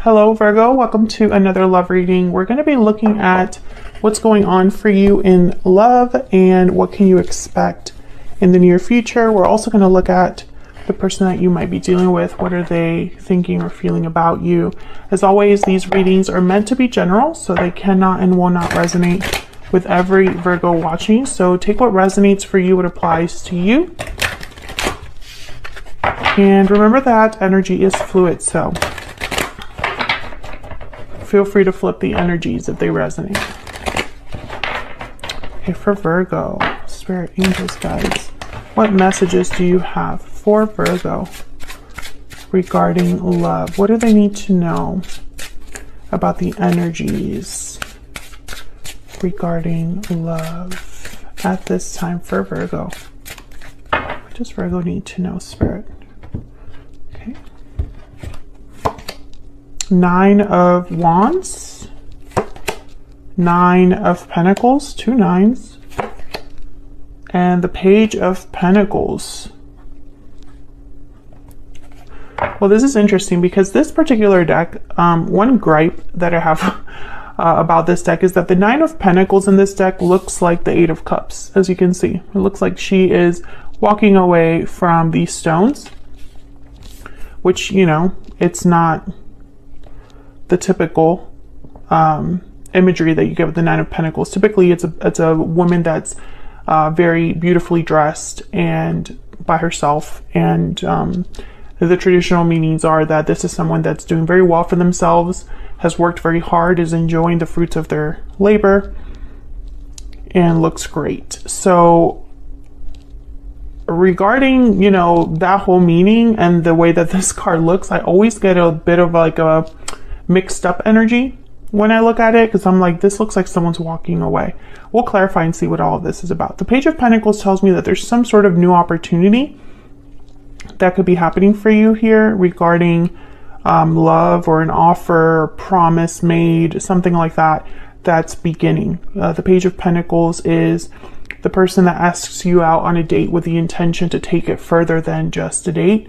Hello Virgo, welcome to another love reading. We're going to be looking at what's going on for you in love and what can you expect in the near future. We're also going to look at the person that you might be dealing with. What are they thinking or feeling about you? As always, these readings are meant to be general, so they cannot and will not resonate with every Virgo watching. So take what resonates for you, what applies to you. And remember that energy is fluid, so feel free to flip the energies if they resonate. Okay, for Virgo, Spirit, Angels, guides, what messages do you have for Virgo regarding love? What do they need to know about the energies regarding love at this time for Virgo? What does Virgo need to know, Spirit? Okay. 9 of Wands, 9 of Pentacles, 2 9s, and the Page of Pentacles. Well, this is interesting because this particular deck, one gripe that I have about this deck is that the 9 of Pentacles in this deck looks like the 8 of Cups, as you can see. It looks like she is walking away from these stones, which, you know, it's not the typical imagery that you get with the 9 of Pentacles. Typically, it's a woman that's very beautifully dressed and by herself, and the traditional meanings are that this is someone that's doing very well for themselves, has worked very hard, is enjoying the fruits of their labor, and looks great. So regarding, you know, that whole meaning and the way that this card looks, I always get a bit of like a mixed up energy when I look at it, because I'm like, this looks like someone's walking away. We'll clarify and see what all of this is about. The Page of Pentacles tells me that there's some sort of new opportunity that could be happening for you here regarding love, or an offer or promise made, something like that, that's beginning. The Page of Pentacles is the person that asks you out on a date with the intention to take it further than just a date.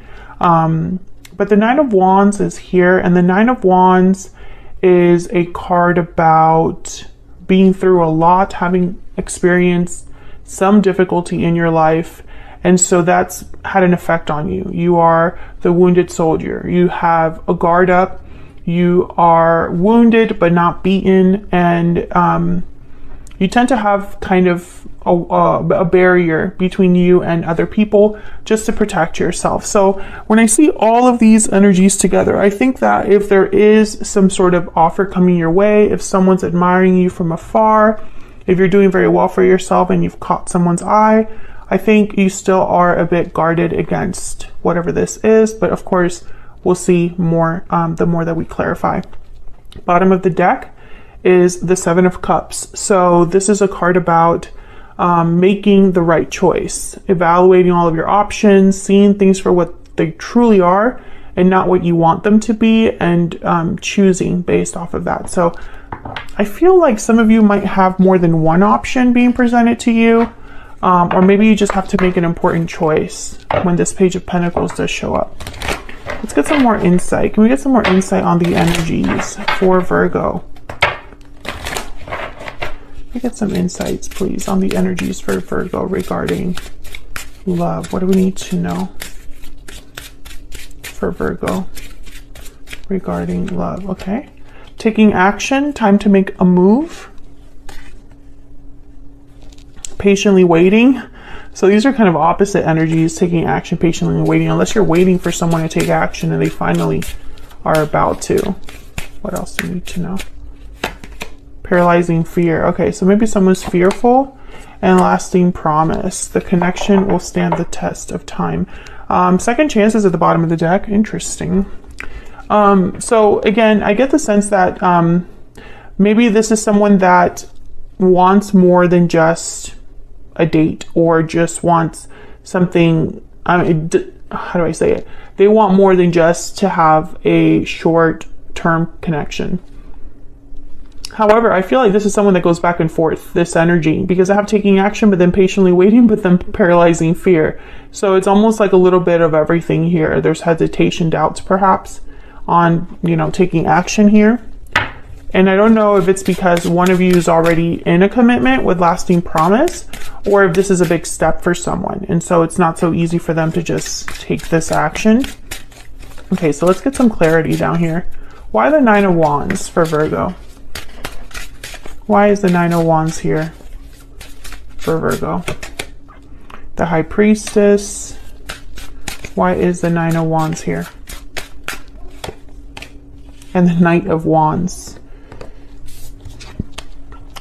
But the 9 of Wands is here, and the 9 of Wands is a card about being through a lot, having experienced some difficulty in your life, and so that's had an effect on you. You are the wounded soldier. You have a guard up. You are wounded but not beaten, and you tend to have kind of a barrier between you and other people just to protect yourself. So when I see all of these energies together, I think that if there is some sort of offer coming your way, if someone's admiring you from afar, if you're doing very well for yourself and you've caught someone's eye, I think you still are a bit guarded against whatever this is. But of course, we'll see more the more that we clarify. Bottom of the deck is the 7 of Cups. So this is a card about making the right choice, evaluating all of your options, seeing things for what they truly are and not what you want them to be, and choosing based off of that. So I feel like some of you might have more than one option being presented to you, or maybe you just have to make an important choice when this Page of Pentacles does show up. Let's get some more insight. Can we get some more insight on the energies for Virgo? Can we get some insights, please, on the energies for Virgo regarding love? What do we need to know for Virgo regarding love? Okay. Taking action, time to make a move. Patiently waiting. So these are kind of opposite energies, taking action, patiently waiting, unless you're waiting for someone to take action and they finally are about to. What else do we need to know? Paralyzing fear. Okay, so maybe someone's fearful. And lasting promise. The connection will stand the test of time. Second chances at the bottom of the deck. Interesting. So again, I get the sense that maybe this is someone that wants more than just a date, or just wants something, how do I say it? They want more than just to have a short-term connection. However, I feel like this is someone that goes back and forth, this energy, because I have taking action, but then patiently waiting, but then paralyzing fear. So it's almost like a little bit of everything here. There's hesitation, doubts, perhaps, on, you know, taking action here. And I don't know if it's because one of you is already in a commitment with lasting promise, or if this is a big step for someone. And so it's not so easy for them to just take this action. Okay, so let's get some clarity down here. Why the Nine of Wands for Virgo? Why is the Nine of Wands here for Virgo? The High Priestess. Why is the Nine of Wands here? And the Knight of Wands.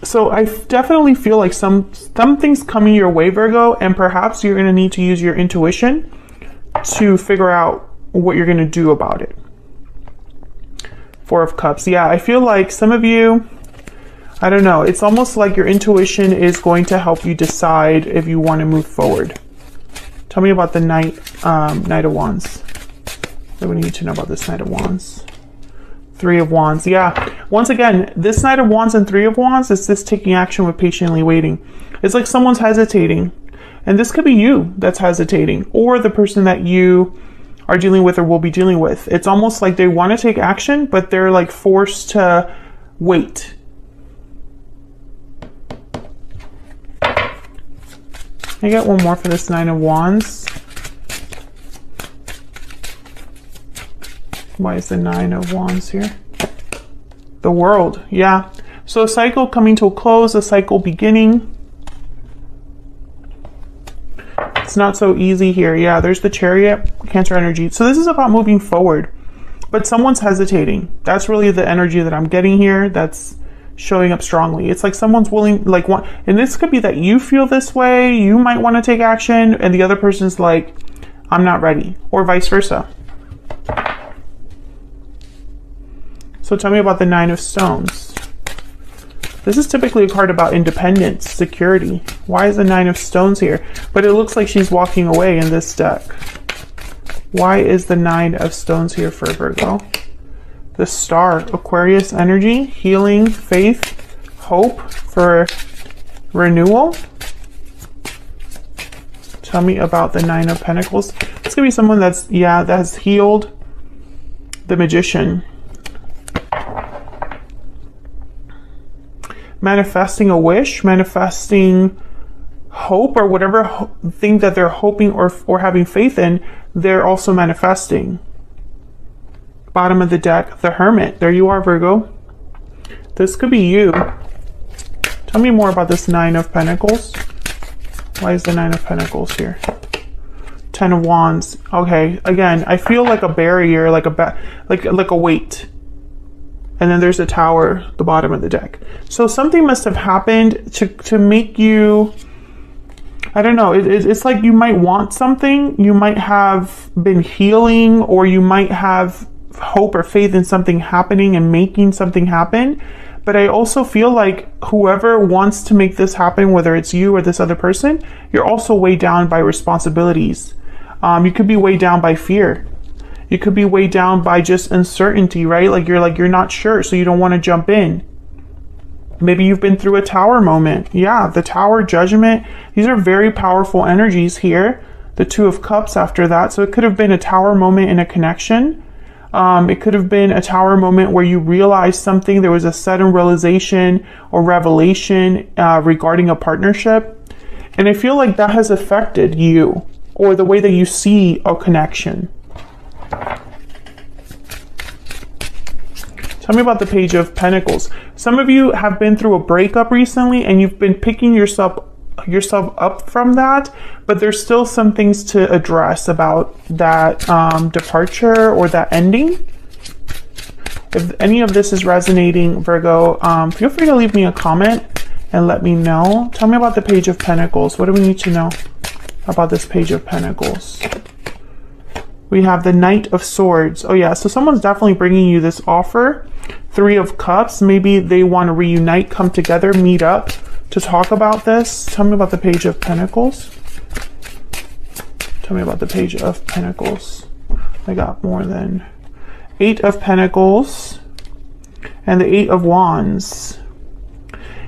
So I definitely feel like something's coming your way, Virgo, and perhaps you're going to need to use your intuition to figure out what you're going to do about it. Four of Cups. Yeah, I feel like some of you, I don't know, it's almost like your intuition is going to help you decide if you want to move forward. Tell me about the Knight of Wands. What do we need to know about this Knight of Wands? Three of Wands. Yeah, once again, this Knight of Wands and Three of Wands is this taking action with patiently waiting. It's like someone's hesitating, and this could be you that's hesitating, or the person that you are dealing with or will be dealing with. It's almost like they want to take action, but they're like forced to wait. I get one more for this Nine of Wands. Why is the Nine of Wands here? The World. Yeah. So a cycle coming to a close, a cycle beginning. It's not so easy here. Yeah, there's the Chariot, Cancer energy. So this is about moving forward, but someone's hesitating. That's really the energy that I'm getting here. That's showing up strongly. It's like someone's willing, like, one, and this could be that you feel this way, you might want to take action, and the other person's like, I'm not ready, or vice versa. So tell me about the Nine of Stones. This is typically a card about independence, security. Why is the Nine of Stones here? But it looks like she's walking away in this deck. Why is the Nine of Stones here for Virgo? The Star, Aquarius energy, healing, faith, hope for renewal. Tell me about the Nine of Pentacles. It's gonna be someone that's, yeah, that has healed. The Magician. Manifesting a wish, manifesting hope, or whatever thing that they're hoping or having faith in, they're also manifesting. Bottom of the deck, the Hermit. There you are, Virgo. This could be you. Tell me more about this Nine of Pentacles. Why is the Nine of Pentacles here? Ten of Wands. Okay, again, I feel like a barrier, like a weight. And then there's a Tower, the bottom of the deck. So something must have happened to make you, I don't know, it's like you might want something, you might have been healing, or you might have hope or faith in something happening and making something happen. But I also feel like whoever wants to make this happen, whether it's you or this other person, you're also weighed down by responsibilities. You could be weighed down by fear. You could be weighed down by just uncertainty, right? Like you're not sure, so you don't want to jump in. Maybe you've been through a Tower moment. Yeah, the Tower, Judgment. These are very powerful energies here. The Two of Cups after that. So it could have been a Tower moment in a connection. It could have been a Tower moment where you realized something. There was a sudden realization or revelation regarding a partnership. And I feel like that has affected you or the way that you see a connection. Tell me about the Page of Pentacles. Some of you have been through a breakup recently and you've been picking yourself up from that, but there's still some things to address about that departure or that ending. If any of this is resonating, Virgo, feel free to leave me a comment and let me know. Tell me about the Page of Pentacles. What do we need to know about this Page of Pentacles? We have the Knight of Swords. Oh yeah, so someone's definitely bringing you this offer. Three of Cups. Maybe they want to reunite, come together, meet up to talk about this. Tell me about the Page of Pentacles. Tell me about the Page of Pentacles. I got more than Eight of Pentacles and the Eight of Wands.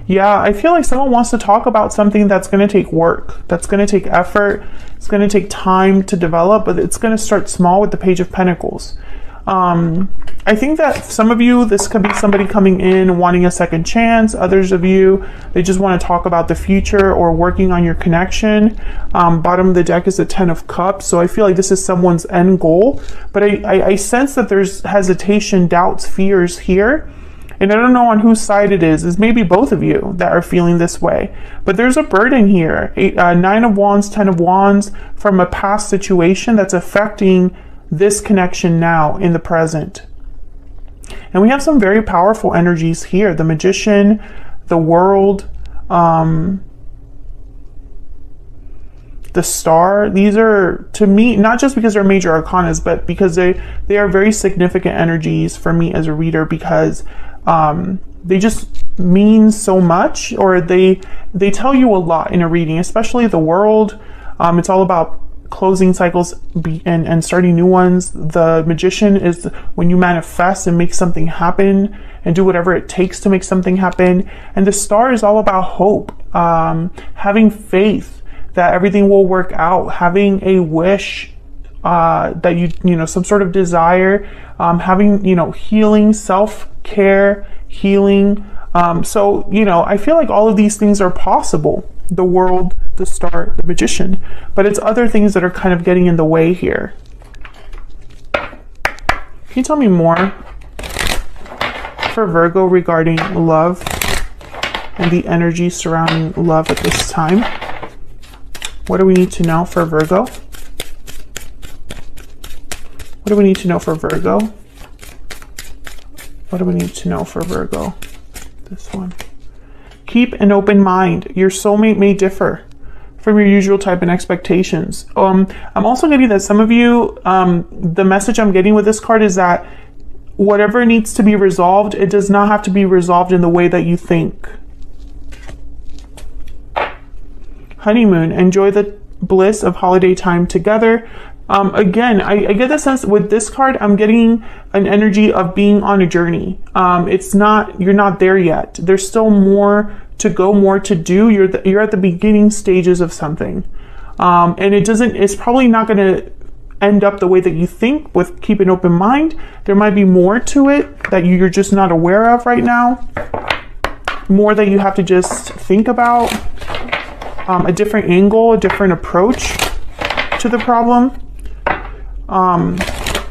Yeah, I feel like someone wants to talk about something that's going to take work, that's going to take effort, it's going to take time to develop, but it's going to start small with the Page of Pentacles. I think that some of you, this could be somebody coming in wanting a second chance. Others of you, they just want to talk about the future or working on your connection. Bottom of the deck is the 10 of Cups. So I feel like this is someone's end goal. But I sense that there's hesitation, doubts, fears here. And I don't know on whose side it is. It's maybe both of you that are feeling this way. But there's a burden here. 9 of Wands, 10 of Wands from a past situation that's affecting this connection now in the present. And we have some very powerful energies here. The Magician, the World, the Star. These are, to me, not just because they're major arcanas, but because they are very significant energies for me as a reader, because they just mean so much, or they tell you a lot in a reading, especially the World. It's all about closing cycles and starting new ones. The Magician is when you manifest and make something happen and do whatever it takes to make something happen. And the Star is all about hope, having faith that everything will work out, having a wish, that you know, some sort of desire, having, you know, healing, self-care, healing. So, you know, I feel like all of these things are possible. The World, the Star, the Magician, but it's other things that are kind of getting in the way here. Can you tell me more for Virgo regarding love and the energy surrounding love at this time? What do we need to know for Virgo? What do we need to know for Virgo? What do we need to know for Virgo? This one. Keep an open mind. Your soulmate may differ from your usual type and expectations. I'm also getting that some of you, the message I'm getting with this card is that whatever needs to be resolved, it does not have to be resolved in the way that you think. Honeymoon. Enjoy the bliss of holiday time together. Again, I get the sense with this card, I'm getting an energy of being on a journey. It's not, you're not there yet. There's still more to go, more to do. You're at the beginning stages of something. And it's probably not going to end up the way that you think with keep an open mind. There might be more to it that you're just not aware of right now. More that you have to just think about. A different angle, a different approach to the problem.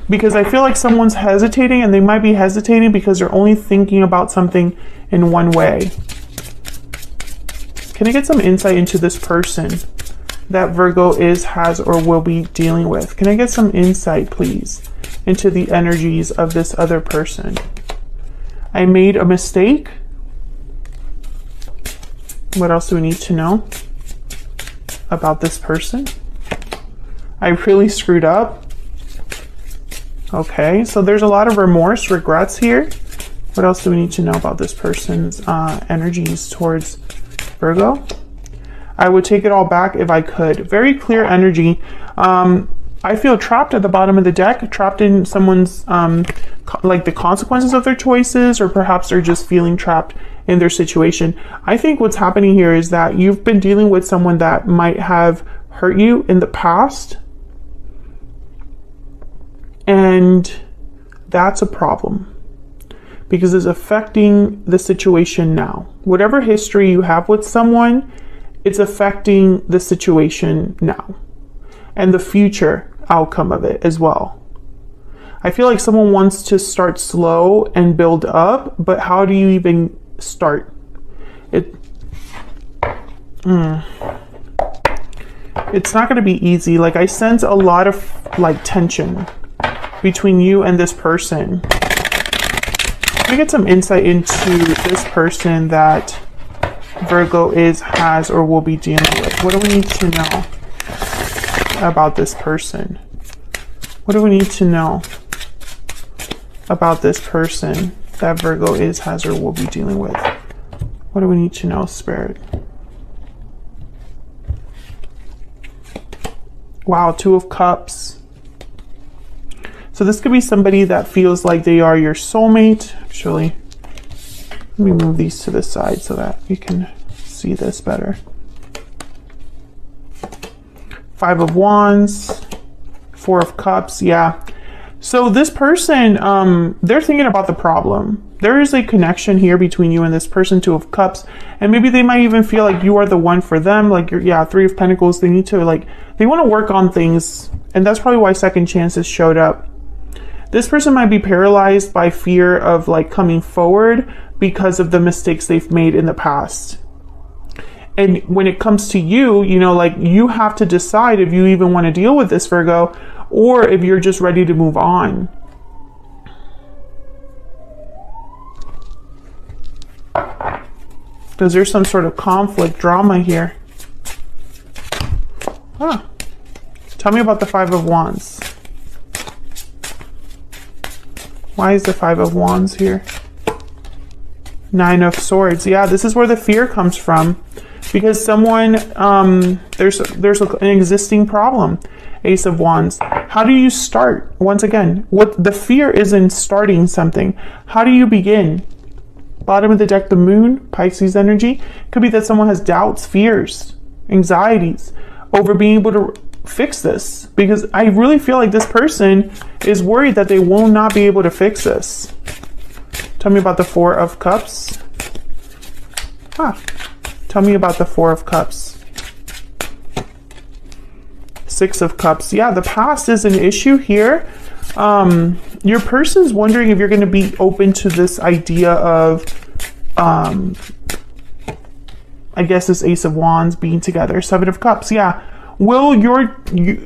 Because I feel like someone's hesitating, and they might be hesitating because they're only thinking about something in one way. Can I get some insight into this person that Virgo has, or will be dealing with? Can I get some insight, please, into the energies of this other person? I made a mistake. What else do we need to know about this person? I really screwed up. Okay, so there's a lot of remorse, regrets here. What else do we need to know about this person's energies towards Virgo? I would take it all back if I could. Very clear energy. I feel trapped at the bottom of the deck, trapped in someone's, like the consequences of their choices, or perhaps they're just feeling trapped in their situation. I think what's happening here is that you've been dealing with someone that might have hurt you in the past. And that's a problem because it's affecting the situation now. Whatever history you have with someone, it's affecting the situation now and the future outcome of it as well. I feel like someone wants to start slow and build up, but how do you even start? It's not going to be easy. Like, I sense a lot of like tension between you and this person. Let me get some insight into this person that Virgo has, or will be dealing with. What do we need to know about this person? What do we need to know about this person that Virgo has, or will be dealing with? What do we need to know, Spirit? Wow, 2 of Cups. So this could be somebody that feels like they are your soulmate. Actually, let me move these to the side so that you can see this better. 5 of Wands, 4 of Cups. Yeah, So this person, they're thinking about the problem. There is a connection here between you and this person, Two of Cups. And maybe they might even feel like you are the one for them. Like, yeah, Three of Pentacles. They need to, like, they want to work on things. And that's probably why second chances showed up. This person might be paralyzed by fear of, like, coming forward because of the mistakes they've made in the past. And when it comes to you, you know, like, you have to decide if you even want to deal with this, Virgo, or if you're just ready to move on. Because there's some sort of conflict, drama here. Huh. Tell me about the Five of Wands. Why is the Five of Wands here? Nine of Swords. Yeah, this is where the fear comes from. Because someone, there's an existing problem. Ace of Wands. How do you start? Once again, what the fear is in starting something. How do you begin? Bottom of the deck, the Moon, Pisces energy. Could be that someone has doubts, fears, anxieties over being able to fix this. Because I really feel like this person is worried that they will not be able to fix this. Tell me about the Four of Cups. Tell me about the Four of Cups. Six of Cups. Yeah, the past is an issue here. Your person's wondering if you're going to be open to this idea of, I guess this Ace of Wands being together. Seven of Cups. Yeah. Will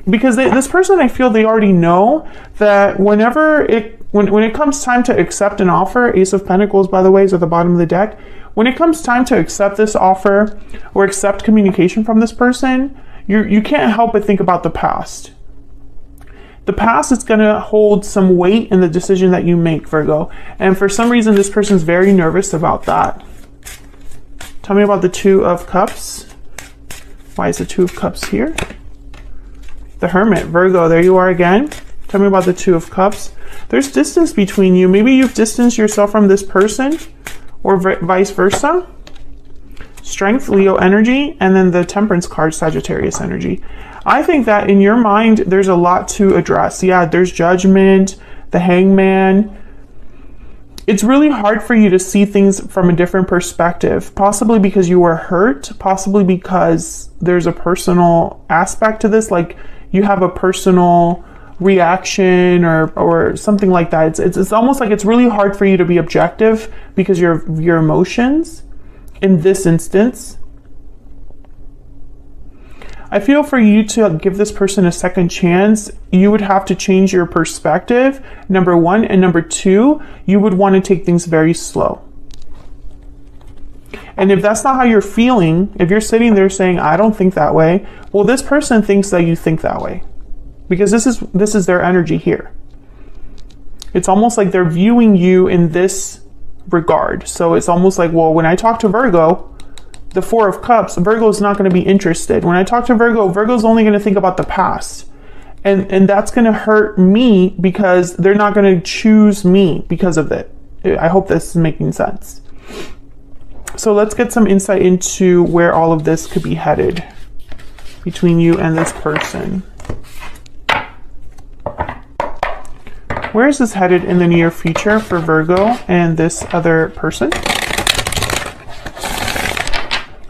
because this person, I feel they already know that when it comes time to accept an offer, Ace of Pentacles, by the way, is at the bottom of the deck. When it comes time to accept this offer or accept communication from this person, you can't help but think about the past. The past is going to hold some weight in the decision that you make, Virgo. And for some reason, this person's very nervous about that. Tell me about the Two of Cups. Why is the Two of Cups here? The Hermit, Virgo, there you are again. Tell me about the Two of Cups. There's distance between you. Maybe you've distanced yourself from this person or vice versa. Strength, Leo energy, and then the Temperance card, Sagittarius energy. I think that in your mind, there's a lot to address. Yeah, there's Judgment, the Hangman. It's really hard for you to see things from a different perspective, possibly because you were hurt, possibly because there's a personal aspect to this, like you have a personal reaction or something like that. It's almost like it's really hard for you to be objective because your emotions in this instance. I feel for you to give this person a second chance, you would have to change your perspective, number one, and number two, you would want to take things very slow. And if that's not how you're feeling, if you're sitting there saying, I don't think that way, well, this person thinks that you think that way. Because this is their energy here. It's almost like they're viewing you in this regard. So it's almost like, well, when I talk to Virgo, the Four of Cups, Virgo's not going to be interested. When I talk to Virgo, Virgo's only going to think about the past. And that's going to hurt me because they're not going to choose me because of it. I hope this is making sense. So let's get some insight into where all of this could be headed between you and this person. Where is this headed in the near future for Virgo and this other person?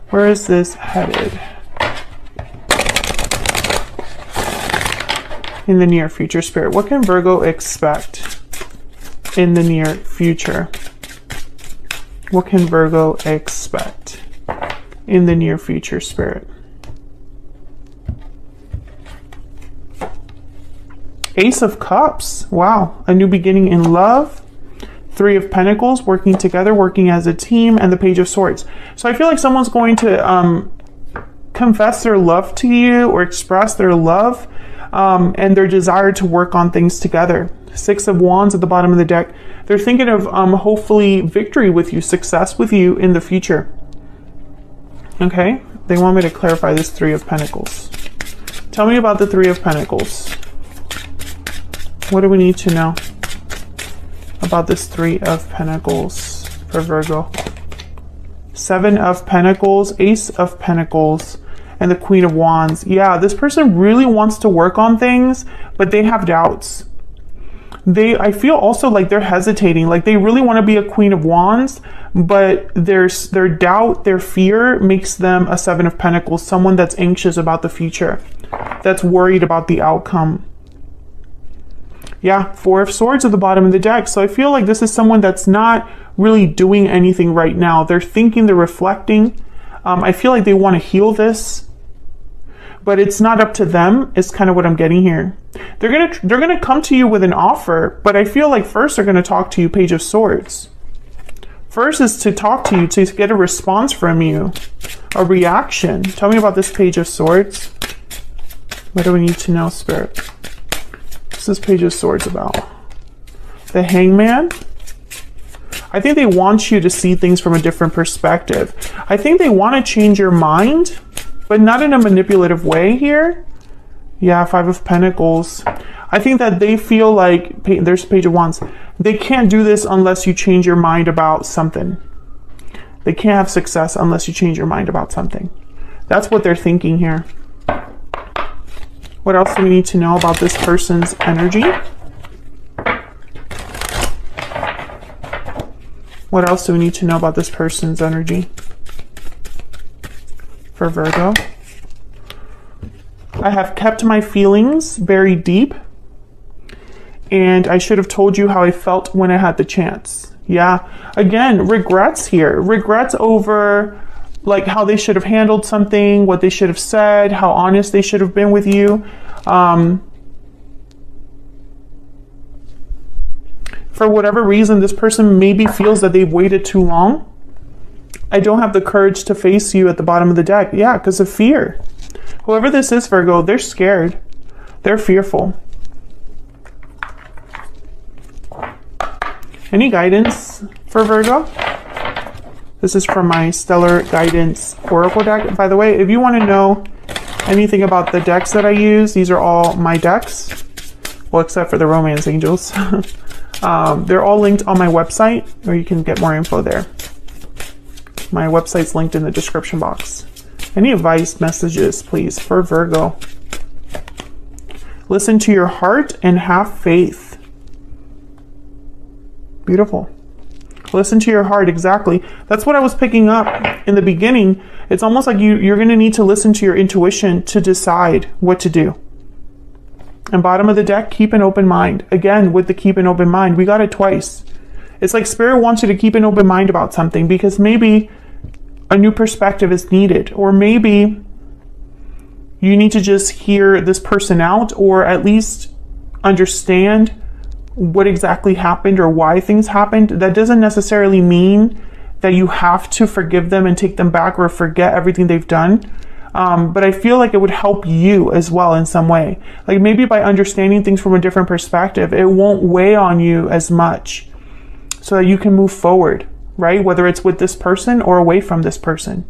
Where is this headed in the near future, Spirit? What can Virgo expect in the near future? What can Virgo expect in the near future, Spirit? Ace of Cups. Wow. A new beginning in love. Three of Pentacles, working together, working as a team, and the Page of Swords. So I feel like someone's going to confess their love to you or express their love and their desire to work on things together. Six of Wands at the bottom of the deck. They're thinking of hopefully victory with you, success with you in the future. Okay, they want me to clarify this Three of Pentacles. Tell me about the Three of Pentacles. What do we need to know about this Three of Pentacles for Virgo? Seven of Pentacles, Ace of Pentacles, and the Queen of Wands. Yeah, this person really wants to work on things, but they have doubts. I feel also like they're hesitating, like they really want to be a Queen of Wands, but their doubt, their fear makes them a Seven of Pentacles, someone that's anxious about the future, that's worried about the outcome. Yeah, Four of Swords at the bottom of the deck. So I feel like this is someone that's not really doing anything right now. They're thinking, they're reflecting. I feel like they want to heal this, but it's not up to them. It's kind of what I'm getting here. They're gonna come to you with an offer, but I feel like first they're gonna talk to you, Page of Swords. First is to talk to you, to get a response from you, a reaction. Tell me about this Page of Swords. What do we need to know, Spirit? What's this Page of Swords about? The Hangman. I think they want you to see things from a different perspective. I think they want to change your mind, but not in a manipulative way here. Yeah, Five of Pentacles. I think that they feel like, there's Page of Wands. They can't do this unless you change your mind about something. They can't have success unless you change your mind about something. That's what they're thinking here. What else do we need to know about this person's energy? What else do we need to know about this person's energy? For Virgo. I have kept my feelings very deep, and I should have told you how I felt when I had the chance. Yeah, again, regrets here. Regrets over like how they should have handled something, what they should have said, how honest they should have been with you. For whatever reason, this person maybe feels that they've waited too long. I don't have the courage to face you at the bottom of the deck. Yeah, because of fear. Whoever this is, Virgo, they're scared. They're fearful. Any guidance for Virgo? This is from my Stellar Guidance Oracle deck. By the way, if you want to know anything about the decks that I use, these are all my decks. Well, except for the Romance Angels. They're all linked on my website, or you can get more info there. My website's linked in the description box. Any advice, messages, please, for Virgo? Listen to your heart and have faith. Beautiful. Listen to your heart, exactly. That's what I was picking up in the beginning. It's almost like you're going to need to listen to your intuition to decide what to do. And bottom of the deck, keep an open mind. Again, with the keep an open mind, we got it twice. It's like Spirit wants you to keep an open mind about something, because maybe a new perspective is needed, or maybe you need to just hear this person out, or at least understand what exactly happened or why things happened. That doesn't necessarily mean that you have to forgive them and take them back or forget everything they've done. But I feel like it would help you as well in some way. Like maybe by understanding things from a different perspective, it won't weigh on you as much, so that you can move forward, right? Whether it's with this person or away from this person.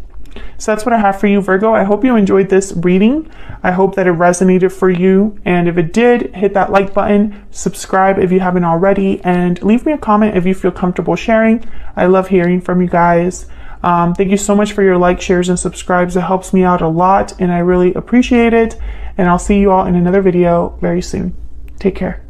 So that's what I have for you, Virgo. I hope you enjoyed this reading. I hope that it resonated for you. And if it did, hit that like button, subscribe if you haven't already, and leave me a comment if you feel comfortable sharing. I love hearing from you guys. Thank you so much for your likes, shares, and subscribes. It helps me out a lot, and I really appreciate it. And I'll see you all in another video very soon. Take care.